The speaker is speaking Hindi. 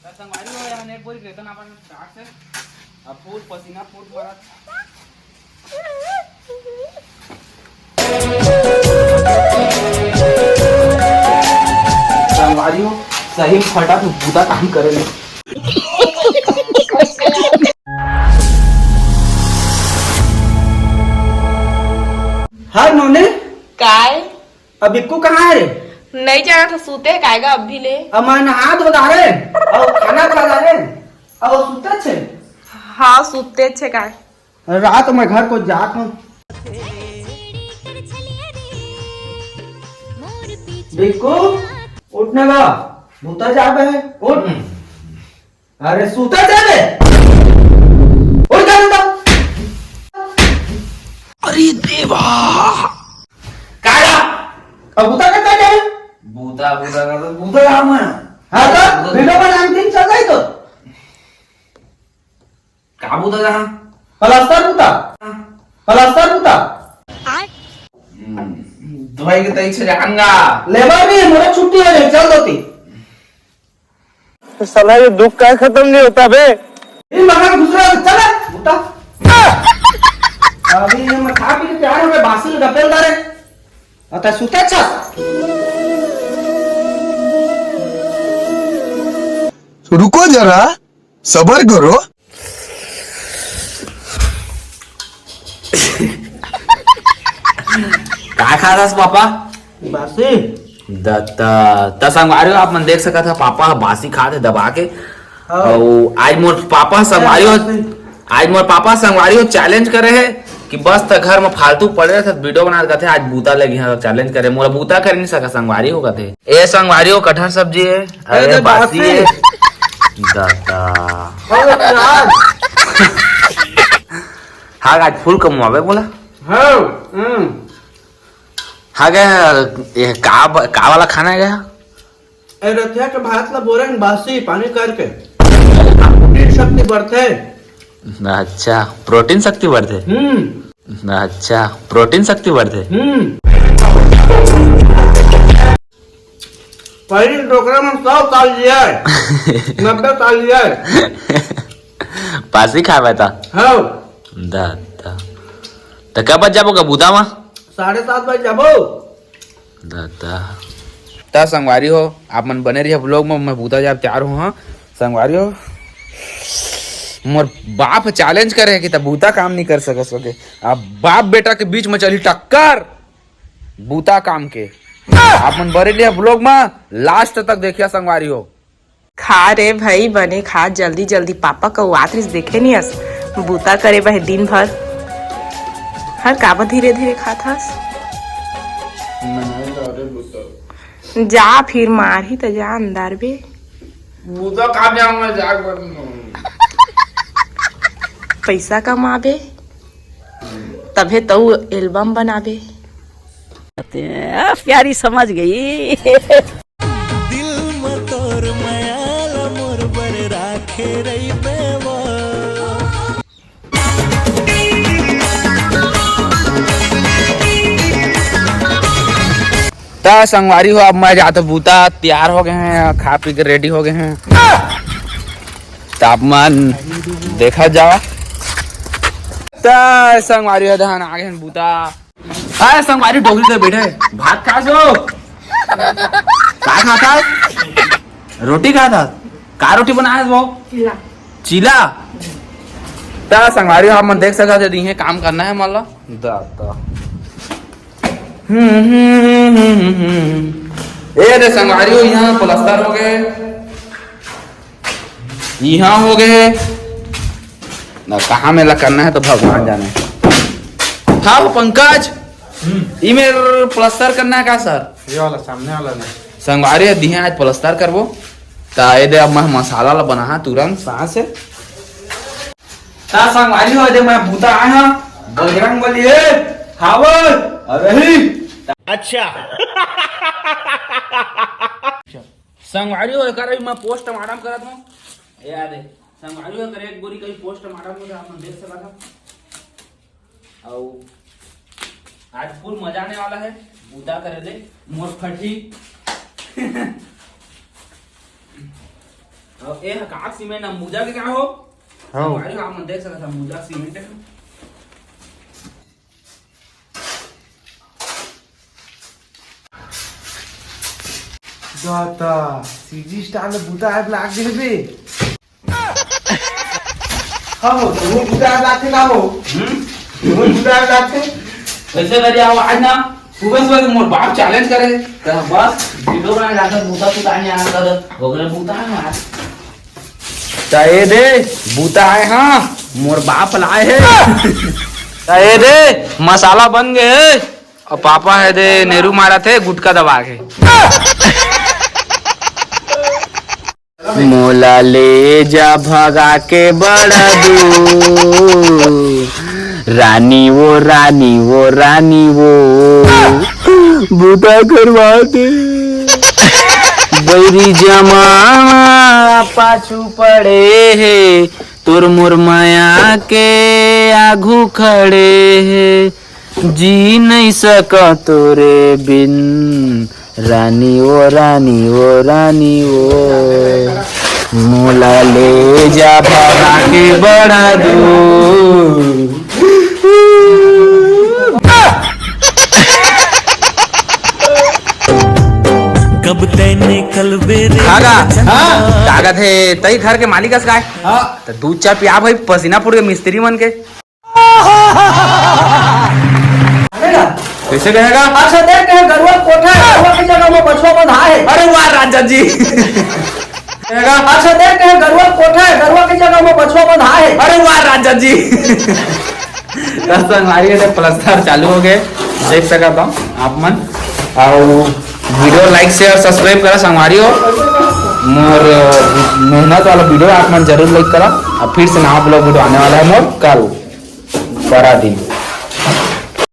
संगवारी हो यहाँ नेट बोरी रहता ना अपन डाक से अब फूल पसीना फूल भरा संगवारी हो सही फटा तो बूता काम करेंगे। हाँ नोने काय अब इक्कू कहाँ है रे? नहीं जाना था सूते कायगा अब भी ले अब मैं नहा धो रहे और खाना खा रहे और सुते छे। हाँ सूते छे काय रात में घर को जात हूँ बिक्कू उठने का भूता जाबे है उठ। अरे सूता जाबे उठ जा। अरे देवा काला अब भूता करता जाए भूता भूता का तो भूता काम है। हाँ तो वीडियो पर नाम दिन चल गई तो का भूता जहाँ प्लास्टर भूता दवाई के तई से जाऊंगा लेबर भी मोरा छुट्टी हो जाए चल दोती तो साला ये दुख का खत्म नहीं होता बे। इन मगर दूसरा चला भूता अभी मैं खा पी के तैयार हो गए बासी डपेल दारे अता सुता छ रुको जरा सबर करो। का खा रहा पापा बासी द संगवारी आप मन देख सका था पापा बासी खाते दबा के और आज मोर पापा संगवारी चैलेंज करे है कि बस तक घर में फालतू पड़े रहे वीडियो बना थे आज बूता लगी है चैलेंज करे मोरा बूता कर नहीं सका संगवारी होगा थे ए संगवारी हो कटहर सब्जी है अरे बासी है हाँ आज फूल कमवावे बोला हाँ गया का वाला खाना है गया रथिया के भात ला बोरन बासी पानी करके प्रोटीन शक्ति बढ़ते। अच्छा प्रोटीन शक्ति बढ़ते। अच्छा प्रोटीन शक्ति बढ़ते। पहले डोकरा में 100 साल लिया 90 साल लिया पासी खावे था हाँ दादा तो कब बज जाबो बूता में 7:30 बजे जाबो दादा ता संगवारी हो आप मन बने रहिए ब्लॉग में मैं बूता जाब तैयार हूँ। हाँ संगवारी हो मोर बाप चैलेंज करे कि तब बूता काम नहीं कर सके अब बाप बेटा के बीच में चली टक्कर बूता काम के आप मन बने रहिए ब्लॉग में लास्ट तक देखिए संगवारी हो। खा रे भाई बने खा जल्दी जल्दी पापा का वात्रिस देखे नहीं हस बूता करे भाई दिन भर हर काबा धीरे धीरे खाथस जा फिर मार ही तो जा अंदर बे बूता काम जाऊंगा जाग पैसा कमाबे तभे तो एल्बम बनाबे प्यारी समझ गई। दिल में तोर माया मोर बर राखे रही बेवा ता संगवारी हो अब मैं जाता बूता तैयार हो गए हैं खा पी के रेडी हो गए हैं तापमान देखा जाओ ता संगवारी हो धान आ गए हैं बूता अरे संगवारी डोगरी पे बैठे भात खा सो का खाता रोटी खाता का रोटी बनाया वो चीला ता संगवारी हो आप मन देख सका दी है काम करना है मान लो दाता ए रे संगवारी हो यहाँ प्लास्टर हो गए यहाँ हो गए ना कहाँ मेला करना है तो भगवान जाने। हाँ वो पंकज ईमेल प्लास्टर करना है क्या सर ये वाला सामने वाला नहीं संगवारी दिए आज प्लास्टर करबो ता ये दे अब मैं मसाला ला बना तुरंत सांस से ता संगवारी हो दे मैं बूता आया बजरंग बली है हावल अरे अच्छा संगवारी हो कर मैं पोस्टमार्टम करत हूं याद है संगवारी हो कर एक गोरी कहीं पोस्टमार्टम हो आप देख सका था और आज फुल मजा आने वाला है बूता करे दे मोर फटी अब ए का सीमेंट अंबुजा के क्या हो संगवारी आप मन देख सकत अंबुजा सीमेंट है जाता सीजी स्टार में बूता ऐप लाग दे बे हाँ हो तो वो बूता ऐप लाग ना हो वो बूता ऐप लाग ऐसे करिए आओ आज ना सुबह सुबह मोर बाप चैलेंज करे तो बस वीडियो बना जाकर बूता नहीं आना कर वगैरह बूता है आज चाहे दे बूता है हाँ मोर बाप लाए है चाहे दे मसाला बन गए और पापा है दे नेहरू मारा थे गुटका दबा के मोला ले जा भगा के बड़ा दूर रानी वो बूटा करवा दे बैरी जमाना पाछू पड़े है तुर मुरमया के आघू खड़े है जी नहीं सका तोरे बिन रानी वो मोला ले जा भगा के बड़ा दूर कब तैने कल बेरे कागज है तई घर के मालिक का है तो दूध चाय पिया भाई पसीना पुर के मिस्त्री मन के कैसे कहेगा अच्छा देख के गरुआ कोठा है गरुआ की जगह में बछवा बंधा है अरे वाह राजा जी कहेगा अच्छा देख के गरुआ कोठा है गरुआ की जगह में बछवा बंधा है अरे वाह राजा जी हमारी प्लस्तर चालू हो गए देख सकता हूँ आप मन और वीडियो लाइक शेयर सब्सक्राइब करा संगवारी हो मोर मेहनत वाला वीडियो आप मन जरूर लाइक करा और फिर से नया ब्लॉग वीडियो आने वाला है मोर कल 12 दिन